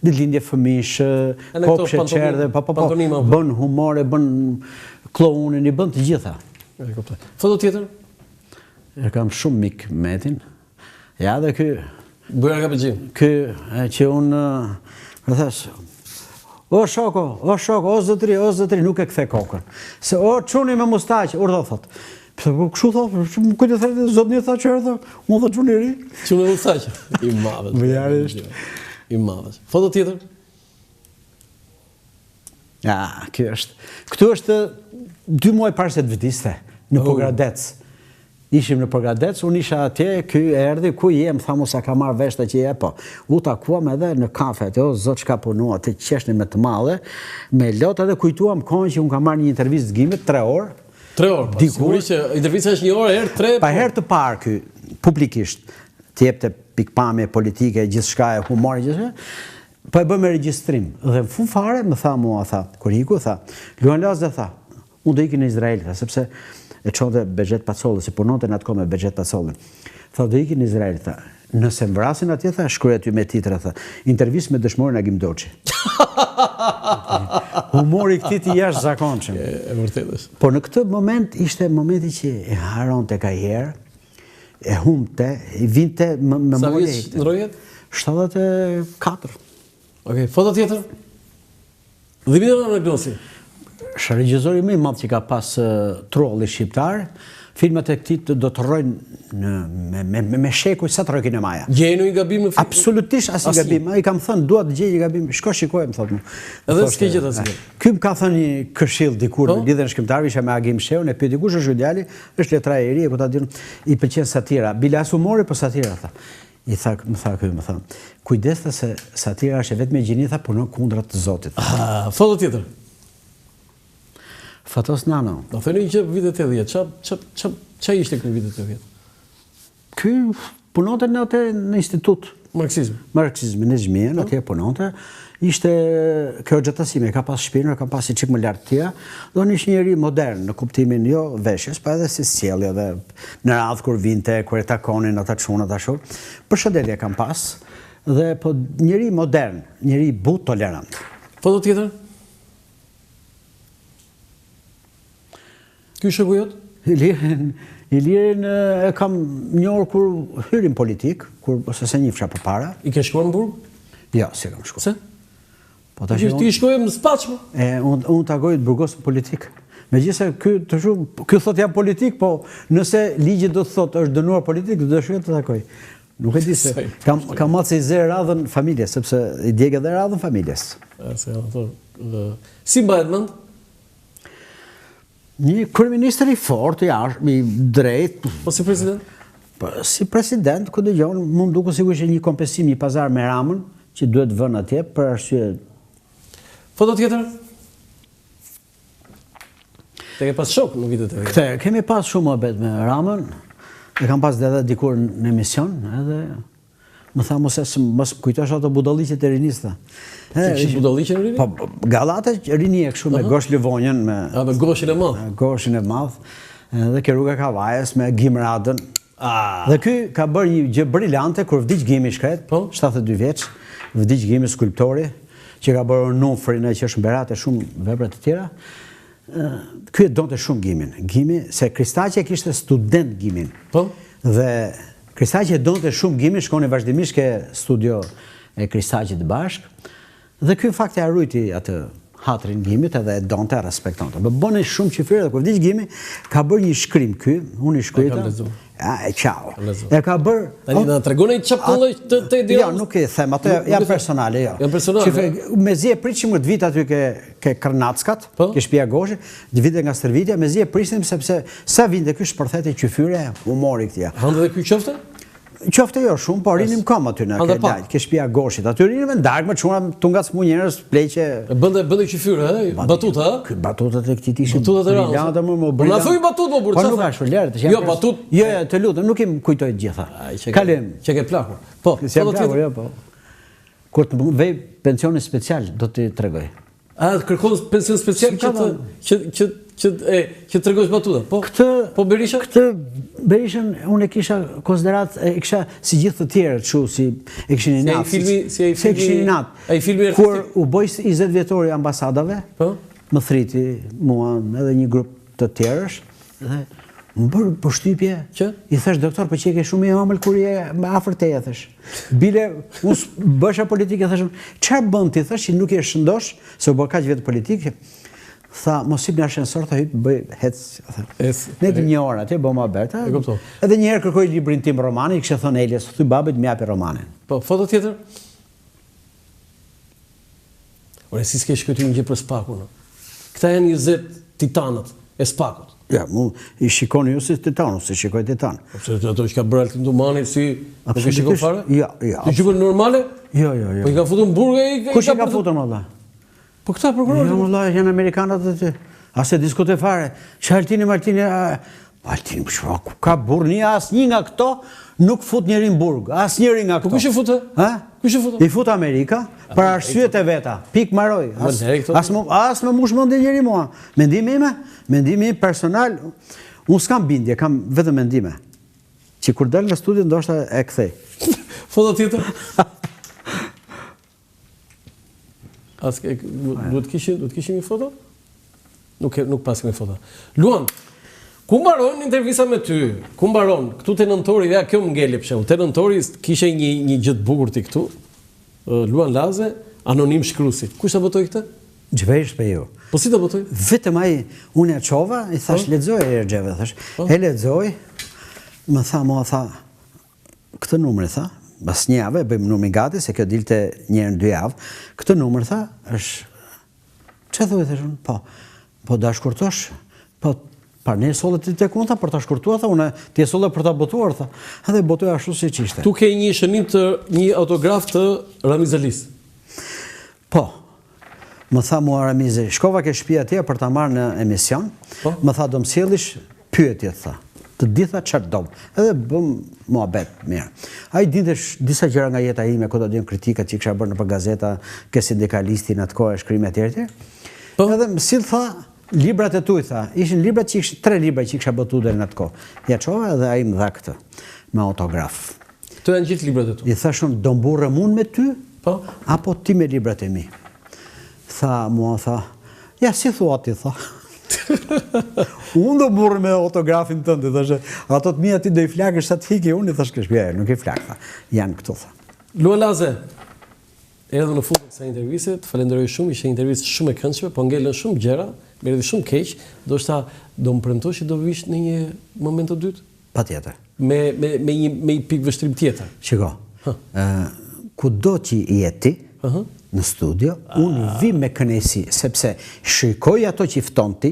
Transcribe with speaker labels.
Speaker 1: Ditëlindje fëmish, kopshe, qerdhe, bën humore, bën klounin, i bën të gjitha.
Speaker 2: Foto tjetër?
Speaker 1: E kam shumë mik Metin. Ja, dhe ky...
Speaker 2: Bëra ka pëlqim.
Speaker 1: Ky, që unë, më thash, o shoko, o zëtri, nuk e kthe kokën. Se, o çuni me mustaqe, urdhë thot. Kështu thot, kujtë thërë, zotni tha që erdhë, unë dhe çuni ri.
Speaker 2: Çuni me mustaqe. I madhës.
Speaker 1: Vëjarisht.
Speaker 2: I madhës. Foto tjetër?
Speaker 1: Ja, këtu është 2 muaj parë se të vdiste, në Pogradec. Ishim në Pogradec, unë isha atje, ky erdhi, ku jem, tha mu sa ka marrë veshta që je, po. U takuam edhe në kafe, o zot që ka punua, të qeshni me të madhe, me lot edhe kujtuam kohën që unë ka marrë një intervistë Gimit, 3 orë.
Speaker 2: 3 orë, sigurisht që intervista është 1 orë, herë 3.
Speaker 1: Pa herë të parë ky, publikisht, të jepte pikpamje politike, gjithçka e humori, gjithçka, po e bëm me regjistrim. Dhe në fund fare më tha mua, tha, kur iku, tha, Luan Lazda tha, unë do iki në Izrael, tha, sepse e çonte Bexhet Pacolli, se punonte në atë kohë me Bexhet Pacollin. Tha, do iki në Izrael, tha, nëse më vrasin atje, tha, shkruaj aty me titra, tha, intervistë me dëshmorin Agim Doçi. Humori këtij të jashtëzakonshëm.
Speaker 2: E vërtetës.
Speaker 1: Po në këtë moment ishte momenti që e haronte karrierë, e humbte, i vinte me
Speaker 2: Sa
Speaker 1: morje.
Speaker 2: vjeç ndrojet?
Speaker 1: 74.
Speaker 2: Okej, foto tjetër? Dhimbje në Gnosi.
Speaker 1: Është regjizori më i madh që ka pas trolli shqiptar. Filmat e këtij do të rrojnë me shekuj sa të rrojë kinemaja.
Speaker 2: Gjenu i gabim në film?
Speaker 1: Absolutisht asnjë gabim. Ai kam thënë, dua të gjej një gabim. Shko shikoj, më thotë.
Speaker 2: Edhe s'ke gjetur asgjë.
Speaker 1: Ky më ka thënë një këshill dikur në lidhjen shkrimtarëve, isha me Agim Sheun, e pyeti kush është ky djali? Është letra e ri, ku ta diun, i pëlqen satira. Bilas humori, po satira tha. Më tha ky, më thënë, kujdes se satira është vetëm e gjini, tha, punon kundra të Zotit.
Speaker 2: Foto tjetër?
Speaker 1: Fatos Nano.
Speaker 2: Do thënë që vitet 80, ç'a ishte këto vitet 80?
Speaker 1: Ky punonte në institut.
Speaker 2: Marksizmi.
Speaker 1: Në Xhmien, atje punonte. Ishte kjo xhatasime, ka pas shpinën, ka pas çik më lart tira. Do ishte njëri modern në kuptimin jo veshjes, pa edhe si sjellje dhe në radh kur vinte, kur e takonin ata çunat ashtu. Përshëndetje kam pas dhe po njëri modern, njëri but tolerant.
Speaker 2: Foto tjetër? Ky shoku jot?
Speaker 1: Ilirin e kam njohur kur hyrin politik, ose se njifsha përpara.
Speaker 2: I ke shkuar në Burg?
Speaker 1: Jo, si kam shkuar.
Speaker 2: Se?
Speaker 1: Po
Speaker 2: ti shkoje më spaçmë?
Speaker 1: Unë tagoj të burgos në politik. Megjithëse ky thot jam politik, po nëse ligji do të thotë është dënuar politik, do të shkoj të takoj. Nuk e di se kam marrë se i zë radhën familjes, sepse i djeg edhe radhën familjes.
Speaker 2: Si mbahet mend?
Speaker 1: Një kryeministër i fortë, i drejtë.
Speaker 2: Po si president?
Speaker 1: Si president, ku dëgjon, mund duket sigurisht një kompensim, një pazar me Ramën, që duhet vënë atje për arsye.
Speaker 2: Foto tjetër? Te ke pas shok në vitet e vjetra?
Speaker 1: Kemi pas shumë mohabet me Ramën, e kam pas edhe dikur në emision, edhe më tha mos kujtosh ato budalliqet e rinisë.
Speaker 2: Kishin budalliqe në rini?
Speaker 1: Po, gallate rinie kështu me gosh lëvonjën,
Speaker 2: me goshin e madh.
Speaker 1: Goshin e madh. Dhe ke rruga Kavajës me Gim Radën. Dhe ky ka bërë një gjë brillante kur vdiq Gimi shkret, 72 vjeç, vdiq Gimi skulptori, që ka bërë Nufrin, që është mberate shumë vepra të tjera. Ky e donte shumë Gimin. Gimi, se Kristaqi kishte student Gimin. Dhe Kristaqi e donte shumë Gimin, shkoni vazhdimisht ke studio e Kristaqit bashk. Dhe ky fakt e harruiti atë hatrin Gimit edhe e donte, e respektonte. Bënë shumë qyfire dhe kur vdiq Gimi, ka bërë një shkrim ky, unë i shkryta. Ciao. E ka bërë...
Speaker 2: Tani na tregoni çfarë kollë të ide.
Speaker 1: Jo, nuk e them, ato janë personale, jo.
Speaker 2: Janë personale.
Speaker 1: Mezi e pritshim të vit aty ke Kërnackat, ke shtëpia Goshi, vite nga stërvitja, mezi e prisnim sepse sa vinte ky shpërthete qyfyre, humori këtij.
Speaker 2: Hënë dhe ky qofte?
Speaker 1: Qofte jo shumë, po rinim kom aty në ke shtëpia Goshit. Aty rinim në darkë, më çuna tunga smu njerëz, pleqe.
Speaker 2: Bënde qyfyre, batuta, ha?
Speaker 1: Ky batutat e këtij ishin.
Speaker 2: Batutat e rëndë. Po na thuj batut më burr,
Speaker 1: çfarë? Po nuk ashtu lart,
Speaker 2: jo batut.
Speaker 1: Jo, të lutem, nuk i kujtoj të gjitha.
Speaker 2: Kalim, që ke plakur. Po,
Speaker 1: jo, po. Kur të vej pensioni special do t'i tregoj.
Speaker 2: A kërkon pension special që tregosh batuta. Po Berisha?
Speaker 1: Këtë Berishën unë e kisha konsiderat, e kisha si gjithë të tjerë, kështu si e kishin i natë.
Speaker 2: Ai filmi
Speaker 1: kur u boj 20 vjetori ambasadave, më thriti mua edhe një grup të tjerësh, dhe më bërë përshtypje, i thash doktor, për që e ke shumë i omël kur je me afër teje, thash. Bile, unë bësha politike, thashëm, çfarë bën ti, thash, që nuk je shëndosh, se u bërë kaq vjetë politike, tha, mos hip në ashensor, tha hyp, bëj hec, ne të një orë atje, bëma berta, edhe njerë kërkoj librin tim romani, i kështë thënë Elias, thuj babit, më japi romanin.
Speaker 2: Po, foto tjetër? Ore, si s'ke shkëty një gjë për Spakun, këta janë 20 titanët e Spakut.
Speaker 1: Ja, mu i shikoni ju si titanu, si shikoj titan.
Speaker 2: Pse ato që ka bërë Altin Dumani, si nuk e shikon fare?
Speaker 1: Ja.
Speaker 2: Ti shikon normale?
Speaker 1: Jo.
Speaker 2: Po i ka futur në burg e
Speaker 1: kush i ka futur më valla?
Speaker 2: Po këta prokurorë.
Speaker 1: Jo, valla, janë amerikanët aty. As e diskutoj fare. Altini, ka burr një asnjë nga këto nuk fut njëri në burg, asnjëri nga këto.
Speaker 2: Po kush e futë? Kush e futë?
Speaker 1: I fut Amerika për arsyet e veta. Pik maroj. As më mush mendje njëri mua. Mendimi im personal, unë s'kam bindje, kam vetëm mendime. Që kur del në studio ndoshta e kthej.
Speaker 2: Foto tjetër? Duhet kishim një foto? Nuk pasim një foto. Luan, ku mbaron intervista me ty? Ku mbaron? Këtu te nëntori, ja kjo më ngeli për shembull. Te nëntori kishe një gjë të bukur ti këtu. Luan Laze, anonim shkruesi. Kush ta botoi këtë?
Speaker 1: Gjvesh për ju.
Speaker 2: Po si ta botoi?
Speaker 1: Vetëm ai, unë e çova, i thash lexoj Erxheve, thash. E lexoj, më tha, këtë numër tha, pas një javë bëjmë numrin gati se kjo dilte një herë në 2 javë. Këtë numër tha, është çfarë thuaj thash unë? Po da shkurtosh, po ne solle ti tek unë tha për ta shkurtuar tha, unë ti solle për ta botuar tha. Edhe botoj ashtu siç ishte.
Speaker 2: Tu ke një shënim të një autograf të Ramiz Alis.
Speaker 1: Po. Më tha mua Ramizi, shkova ke shtëpia atje për ta marrë në emision. Më tha do më sjellish pyetje tha. Të ditha çfarë do. Edhe bëm muhabet mirë. Ai dinte disa gjëra nga jeta ime, ku do diun kritikat që kisha bërë nëpër gazeta, ke sindikalistin atë kohë shkrime të tjerë. Edhe më sill tha librat e tuaj tha. Ishin librat që 3 libra që kisha botuar në atë kohë. Ja çova edhe ai më dha këtë me autograf.
Speaker 2: Këto janë gjithë librat e tu.
Speaker 1: I thashun do mburrem unë me ty?
Speaker 2: Po.
Speaker 1: Apo ti me librat e mi? Tha mua, ja si thua ti, tha. Unë do burë me autografin tënde, thashe, ato të mija ti do i flakësh sa të hiki, unë i thash këshpja, nuk i flakë, tha. Janë këtu, tha.
Speaker 2: Luan Laze, edhe në fund të kësaj interviste, të falenderoj shumë, ishte intervistë shumë e këndshme, po ngellën shumë gjëra, më erdhi shumë keq, do më premtosh që do vish në një moment të dytë?
Speaker 1: Patjetër.
Speaker 2: Me një pikë vështrim tjetër.
Speaker 1: Shiko, kudo që i jeti, në studio, unë vi me kënaqësi, sepse shikoj ato që i fton ti,